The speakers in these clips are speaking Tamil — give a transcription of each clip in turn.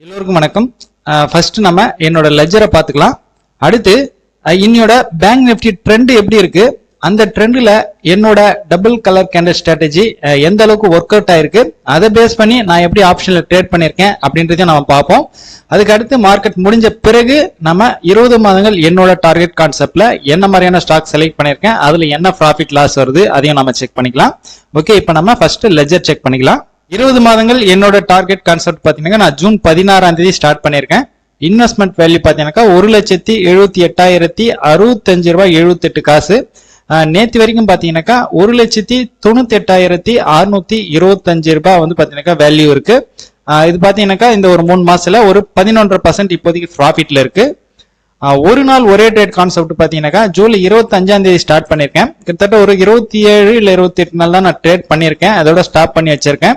எல்லோருக்கும் வணக்கம். ஃபர்ஸ்ட் நம்ம என்னோட லெஜரை பார்த்துக்கலாம். அடுத்து இன்னையோட பேங்க் நிஃப்டி ட்ரெண்ட் எப்படி இருக்கு, அந்த ட்ரெண்ட்ல என்னோட டபுள் கலர் கேண்டல் ஸ்ட்ராட்டஜி எந்த அளவுக்கு ஒர்க் அவுட் ஆயிருக்கு, அதை பேஸ் பண்ணி நான் எப்படி ஆப்ஷன்ல ட்ரேட் பண்ணியிருக்கேன் அப்படின்றதையும் நம்ம பார்ப்போம். அதுக்கு அடுத்து மார்க்கெட் முடிஞ்ச பிறகு நம்ம 20 மாதங்கள் என்னோட டார்கெட் கான்செப்ட்ல என்ன மாதிரியான ஸ்டாக் செலக்ட் பண்ணியிருக்கேன், அதுல என்ன ப்ராஃபிட் லாஸ் வருது அதையும் நம்ம செக் பண்ணிக்கலாம். ஓகே, இப்போ நம்ம ஃபர்ஸ்ட் லெஜர் செக் பண்ணிக்கலாம். 20 மாதங்கள் என்னோட டார்கெட் கான்செப்ட் பாத்தீங்கன்னா நான் ஜூன் 16ஆம் தேதி ஸ்டார்ட் பண்ணிருக்கேன். இன்வெஸ்ட்மெண்ட் வேல்யூ பாத்தீங்கன்னா 1,78,65 ரூபாய் 78 காசு. நேத்து வரைக்கும் பாத்தீங்கன்னாக்கா 1,98,625 ரூபாய் வந்து பாத்தீங்கன்னா வேல்யூ இருக்கு. இது பாத்தீங்கன்னாக்கா இந்த ஒரு 3 மாசத்துல ஒரு 11% இப்போதைக்கு ப்ராஃபிட்ல இருக்கு. ஒரு நாள் ஒரே ட்ரேட் கான்செப்ட் பாத்தீங்கன்னாக்கா ஜூலை 25ஆம் தேதி ஸ்டார்ட் பண்ணிருக்கேன். கிட்டத்தட்ட ஒரு 27 இல்ல 28 நாள் தான் நான் ட்ரேட் பண்ணிருக்கேன். அதோட ஸ்டாப் பண்ணி வச்சிருக்கேன்.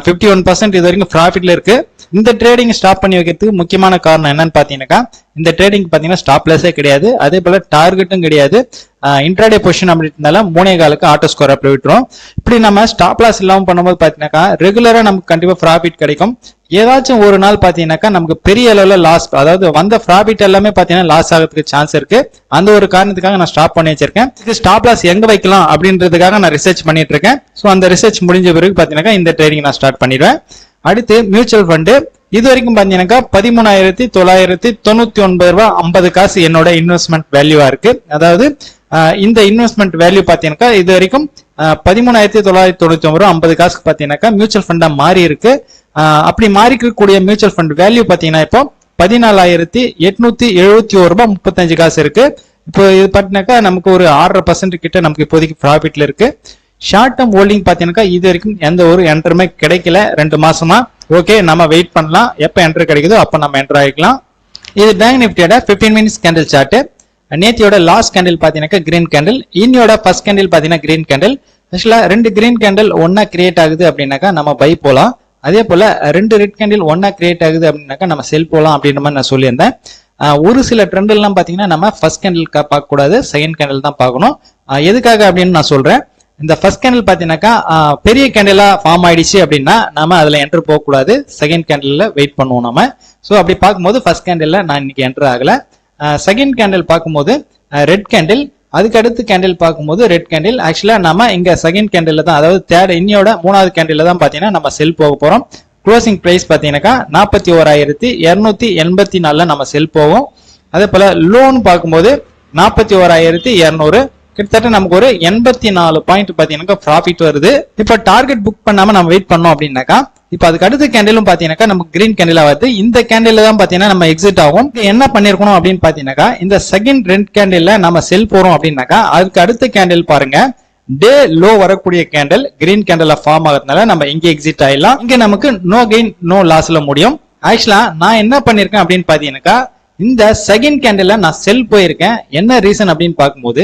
51% இது வரைக்கும் ப்ராஃபிட்ல இருக்கு. இந்த ட்ரேடிங் ஸ்டாப் பண்ணி வைக்கிறதுக்கு முக்கியமான காரணம் என்னன்னு பாத்தீங்கன்னாக்கா, இந்த ட்ரேடிங் பாத்தீங்கன்னா ஸ்டாப் லாஸே கிடையாது, அதே போல டார்கெட்டும் கிடையாது. இன்ட்ராடே பொசிஷன் அப்படின்றதுனால 3.25 ஆட்டோ ஸ்கோர் அப்படி விட்டுரும். இப்படி நம்ம ஸ்டாப் லாஸ் இல்லாம பண்ணும்போது பாத்தீங்கன்னாக்கா ரெகுலரா நமக்கு கண்டிப்பா ப்ராஃபிட் கிடைக்கும். ஏதாச்சும் ஒரு நாள் பாத்தீங்கன்னாக்கா நமக்கு பெரிய அளவுல லாஸ், அதாவது வந்த ப்ராஃபிட் எல்லாமே பாத்தீங்கன்னா லாஸ் ஆகிறதுக்கு சான்ஸ் இருக்கு. அந்த ஒரு காரணத்துக்காக நான் ஸ்டாப் பண்ணி வச்சிருக்கேன். இது ஸ்டாப் லாஸ் எங்க வைக்கலாம் அப்படின்றதுக்காக நான் ரிசர்ச் பண்ணிட்டு இருக்கேன். ஸோ அந்த ரிசர்ச் முடிஞ்ச பிறகு பாத்தீங்கன்னா இந்த ட்ரேடிங் நான் ஸ்டார்ட் பண்ணிடுவேன். அடுத்து மியூச்சுவல் ஃபண்டு இது வரைக்கும் பாத்தீங்கன்னாக்கா 13,999 ரூபாய் 50 காசு என்னோட இன்வெஸ்ட்மெண்ட் வேல்யூவா இருக்கு. அதாவது இந்த இன்வெஸ்ட்மெண்ட் வேல்யூ பாத்தீங்கன்னா இது வரைக்கும் 13,999 ரூபாய் 50 காசுக்கு பாத்தீங்கன்னாக்கா மியூச்சுவல் ஃபண்டா மாறி இருக்கு. அப்படி மாறிக்கக்கூடிய மியூச்சுவல் ஃபண்ட் வேல்யூ பாத்தீங்கன்னா இப்போ 14,871 ரூபாய் 35 காசு இருக்கு. இப்போ இது பாத்தீங்கன்னாக்கா நமக்கு ஒரு 6% கிட்ட நமக்கு இப்போதைக்கு ப்ராஃபிட்ல இருக்கு. ஷார்ட் டேர்ம் ஹோல்டிங் பாத்தீங்கன்னா இது வரைக்கும் எந்த ஒரு என்டருமே கிடைக்கல 2 மாசமா. ஓகே, நம்ம வெயிட் பண்ணலாம், எப்ப என்டர் கிடைக்குதோ அப்ப நம்ம என்டர் ஆகிக்கலாம். இது பேங்க் நிஃப்டியோட 15 மினிட்ஸ் கேண்டில் சார்ட். நேத்தியோட லாஸ்ட் கேண்டில் பாத்தீங்கன்னா கிரீன் கேண்டில், இன்னியோட ஃபர்ஸ்ட் கேண்டில் பாத்தீங்கன்னா கிரீன் கேண்டில். ஆக்சுவலா 2 கிரீன் கேண்டில் ஒன்னா கிரியேட் ஆகுது அப்படின்னாக்கா நம்ம பை போலாம். அதே போல 2 ரெட் கேண்டில் ஒன்னா கிரியேட் ஆகுது அப்படின்னாக்கா நம்ம செல் போலாம் அப்படின்ற மாதிரி நான் சொல்லியிருந்தேன். ஒரு சில ட்ரெண்ட் எல்லாம் பாத்தீங்கன்னா நம்ம ஃபர்ஸ்ட் கேண்டில் பார்க்க கூடாது, செகண்ட் கேண்டில் தான் பார்க்கணும். எதுக்காக அப்படின்னு நான் சொல்றேன். இந்த ஃபர்ஸ்ட் கேண்டில் பாத்தீங்கன்னாக்கா பெரிய கேண்டிலா ஃபார்ம் ஆயிடுச்சு அப்படின்னா நம்ம அதுல என்டர் போக கூடாது, செகண்ட் கேண்டில்ல வெயிட் பண்ணுவோம் நம்ம. ஸோ அப்படி பார்க்கும்போது ஃபர்ஸ்ட் கேண்டில்ல நான் இன்னைக்கு என்டர் ஆகல. செகண்ட் கேண்டில் பார்க்கும்போது ரெட் கேண்டில், அதுக்கு அடுத்து கேண்டில் பார்க்கும்போது ரெட் கேண்டில். ஆக்சுவலா நம்ம இங்க செகண்ட் கேண்டில் தான், அதாவது தேர்ட் இன்னியோட 3வது கேண்டில் தான் பாத்தீங்கன்னா நம்ம செல் போக போறோம். க்ளோசிங் பிரைஸ் பாத்தீங்கன்னாக்கா 41,284 நம்ம செல் போவோம். அதே போல லோன் பார்க்கும்போது 41,200, கிட்டத்தட்ட நமக்கு ஒரு 84 பாயிண்ட் பாத்தீங்கன்னா ப்ராஃபிட் வருது. இப்ப டார்கெட் புக் பண்ணாம நம்ம வெயிட் பண்ணோம் அப்படின்னாக்கா இப்ப அதுக்கு அடுத்த கேண்டிலும் பாத்தீங்கன்னா நமக்கு கிரீன் கேண்டிலா வருது. இந்த கேண்டில் தான் பாத்தீங்கன்னா நம்ம எக்ஸிட் ஆகும். என்ன பண்ணிருக்கணும் அப்படின்னு பாத்தீங்கன்னாக்கா இந்த செகண்ட் ரெட் கேண்டில்ல நம்ம செல் போறோம் அப்படின்னாக்கா அதுக்கு அடுத்த கேண்டில் பாருங்க டே லோ வரக்கூடிய கேண்டில் கிரீன் கேண்டில் ஃபார்ம் ஆகிறதுனால நம்ம இங்க எக்ஸிட் ஆயிடலாம். இங்க நமக்கு நோ கெயின் நோ லாஸ்ல முடியும். ஆக்சுவலா நான் என்ன பண்ணிருக்கேன் அப்படின்னு பாத்தீங்கன்னாக்கா இந்த செகண்ட் கேண்டில்ல நான் செல் போயிருக்கேன். என்ன ரீசன் அப்படின்னு பார்க்கும்போது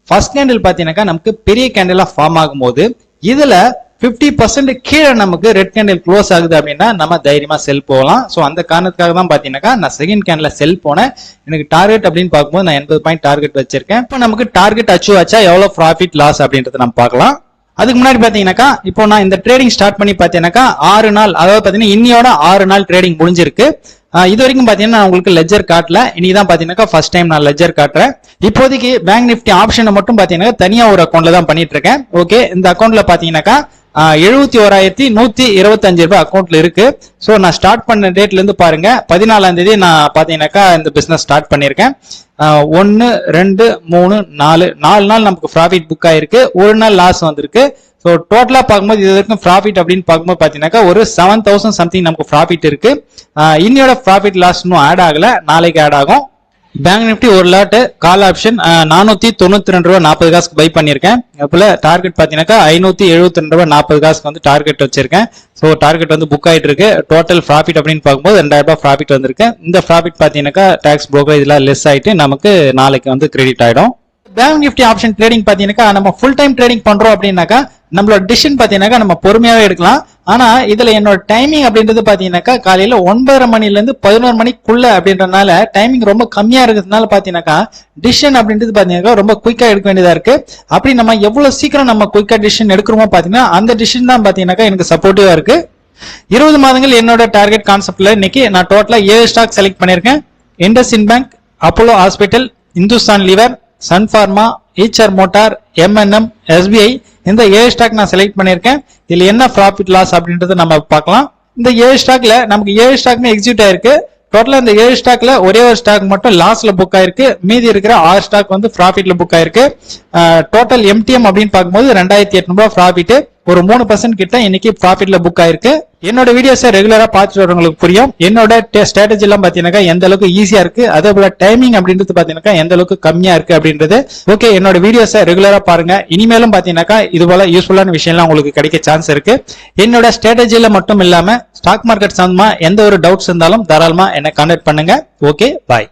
ஃபர்ஸ்ட் கேண்டில் பாத்தீங்கன்னாக்கா நமக்கு பெரிய கேண்டிலா ஃபார்ம் ஆகும்போது இதுல 50% கீழே நமக்கு ரெட் கேண்டில் க்ளோஸ் ஆகுது அப்படின்னா நம்ம தைரியமா செல் போகலாம். ஸோ அந்த காரணத்துக்காக தான் பாத்தீங்கன்னாக்கா நான் செகண்ட் கேண்டில் செல் போனேன். எனக்கு டார்கெட் அப்படின்னு பார்க்கும்போது நான் 80 பாயிண்ட் டார்கெட் வச்சிருக்கேன். இப்போ நமக்கு டார்கெட் அச்சீவ் ஆச்சா, எவ்வளவு ப்ராஃபிட் லாஸ் அப்படின்றத நம்ம பார்க்கலாம். அதுக்கு முன்னாடி பாத்தீங்கன்னாக்கா இப்போ நான் இந்த ட்ரேடிங் ஸ்டார்ட் பண்ணி பாத்தீங்கன்னாக்கா 6 நாள், அதாவது பாத்தீங்கன்னா இன்னியோட 6 நாள் ட்ரேடிங் முடிஞ்சிருக்கு. இது வரைக்கும் பாத்தீங்கன்னா உங்களுக்கு லெஜர் காட்டல, இன்னைக்கு தான் பாத்தீங்கன்னா ஃபர்ஸ்ட் டைம் நான் லெஜர் காட்டுறேன். இப்போதைக்கு பேங்க் நிஃப்டி ஆப்ஷனை மட்டும் பாத்தீங்கன்னா தனியா ஒரு அக்கௌண்ட்ல தான் பண்ணிட்டு இருக்கேன். ஓகே, இந்த அக்கௌண்ட்ல பாத்தீங்கன்னாக்கா 71,125 ரூபாய் அக்கௌண்ட்ல இருக்கு. சோ நான் ஸ்டார்ட் பண்ண டேட்ல இருந்து பாருங்க 14ஆம் தேதி நான் பாத்தீங்கன்னாக்கா இந்த பிசினஸ் ஸ்டார்ட் பண்ணிருக்கேன். 1 2 3 4 நாள் நமக்கு ப்ராஃபிட் புக் ஆயிருக்கு, ஒரு நாள் லாஸ் வந்திருக்கு. ஸோ டோட்டலா பார்க்கும்போது இது வரைக்கும் ப்ராஃபிட் அப்படின்னு பார்க்கும்போது பாத்தீங்கன்னாக்கா ஒரு 7,000 சம்திங் நமக்கு ப்ராஃபிட் இருக்கு. இன்னையோட ப்ராஃபிட் லாஸ் இன்னும் ஆட் ஆகல, நாளைக்கு ஆட் ஆகும். பேங்க் நிஃப்டி ஒரு லாட் கால் ஆப்ஷன் 492 ரூபாய் 40 காசுக்கு பை பண்ணிருக்கேன். அதுபோல டார்கெட் பாத்தீங்கன்னாக்கா 572 ரூபாய் 40 காசுக்கு வந்து டார்கெட் வச்சிருக்கேன். ஸோ டார்கெட் வந்து புக் ஆயிட்டு இருக்கு. டோட்டல் ப்ராஃபிட் அப்படின்னு பார்க்கும்போது 2,000 ரூபாய் ப்ராஃபிட் வந்திருக்கு. இந்த ப்ராஃபிட் பாத்தீங்கன்னாக்கா டாக்ஸ் புரோக்கர் இதெல்லாம் லெஸ் ஆயிட்டு நமக்கு நாளைக்கு வந்து கிரெடிட் ஆயிடும். பேங்க் நிஃப்டி ஆப்ஷன் ட்ரேடிங் பாத்தீங்கன்னாக்கா நம்ம ஃபுல் டைம் ட்ரேடிங் பண்றோம் அப்படின்னாக்கா நம்மளோட டிசிஷன் பாத்தீங்கன்னாக்கா நம்ம பொறுமையாவே எடுக்கலாம். ஆனா இதுல என்னோட டைமிங் அப்படின்றது பாத்தீங்கன்னாக்கா காலையில 9:30 மணில இருந்து 11 மணிக்குள்ள அப்படின்றதுனால டைமிங் ரொம்ப கம்மியா இருக்கிறதுனால பாத்தீங்கன்னாக்கா டிசிஷன் அப்படின்றது பாத்தீங்கன்னா ரொம்ப குயிக்கா எடுக்க வேண்டியதா இருக்கு. அப்படி நம்ம எவ்வளவு சீக்கிரம் நம்ம குயிக்கா டிசிஷன் எடுக்கிறோமோ பாத்தீங்கன்னா அந்த டிசிஷன் தான் பாத்தீங்கன்னாக்கா எனக்கு சப்போர்ட்டிவா இருக்கு. 20 மாதங்கள் என்னோட டார்கெட் கான்செப்ட்ல இன்னைக்கு நான் டோட்டலா 7 ஸ்டாக் செலக்ட் பண்ணிருக்கேன். IndusInd Bank, Apollo hospital, Hindustan Lever, Sun Pharma, Eicher Motor, M&M, SBI, இந்த 7 ஸ்டாக் நான் செலக்ட் பண்ணிருக்கேன். இதுல என்ன ப்ராஃபிட் லாஸ் அப்படின்றத நம்ம பார்க்கலாம். இந்த 7 ஸ்டாக்ல நமக்கு 7 ஸ்டாக்மே எக்ஸிக்யூட் ஆயிருக்கு. டோட்டலா இந்த 7 ஸ்டாக்ல ஒரே ஒரு ஸ்டாக் மட்டும் லாஸ்ல புக் ஆயிருக்கு. மீதி இருக்கிற 6 ஸ்டாக் வந்து ப்ராஃபிட்ல புக் ஆயிருக்கு. டோட்டல் MTM அப்படின்னு பார்க்கும்போது 2800 ப்ராஃபிட், ஒரு 3% கிட்ட இன்னைக்கு ப்ராஃபிட்ல புக் ஆயிருக்கு. என்னோட வீடியோஸை ரெகுலரா பார்த்துட்டு வரவங்களுக்கு புரியும் என்னோட ஸ்ட்ராட்டஜி எல்லாம் பாத்தீங்கன்னா எந்த அளவுக்கு ஈஸியா இருக்கு, அதே போல டைமிங் அப்படின்றது பாத்தீங்கன்னா எந்த அளவுக்கு கம்மியா இருக்கு அப்படின்றது. ஓகே, என்னோட வீடியோஸை ரெகுலரா பாருங்க. இனிமேலும் பாத்தீங்கன்னா இது போல யூஸ்ஃபுல்லான விஷயம்லாம் உங்களுக்கு கிடைக்க சான்ஸ் இருக்கு. என்னோட ஸ்ட்ராட்டஜில மட்டும் இல்லாம ஸ்டாக் மார்க்கெட் சம்பந்தமா எந்த ஒரு டவுட்ஸ் இருந்தாலும் தாராளமா என்ன கான்டாக்ட் பண்ணுங்க. ஓகே, பாய்.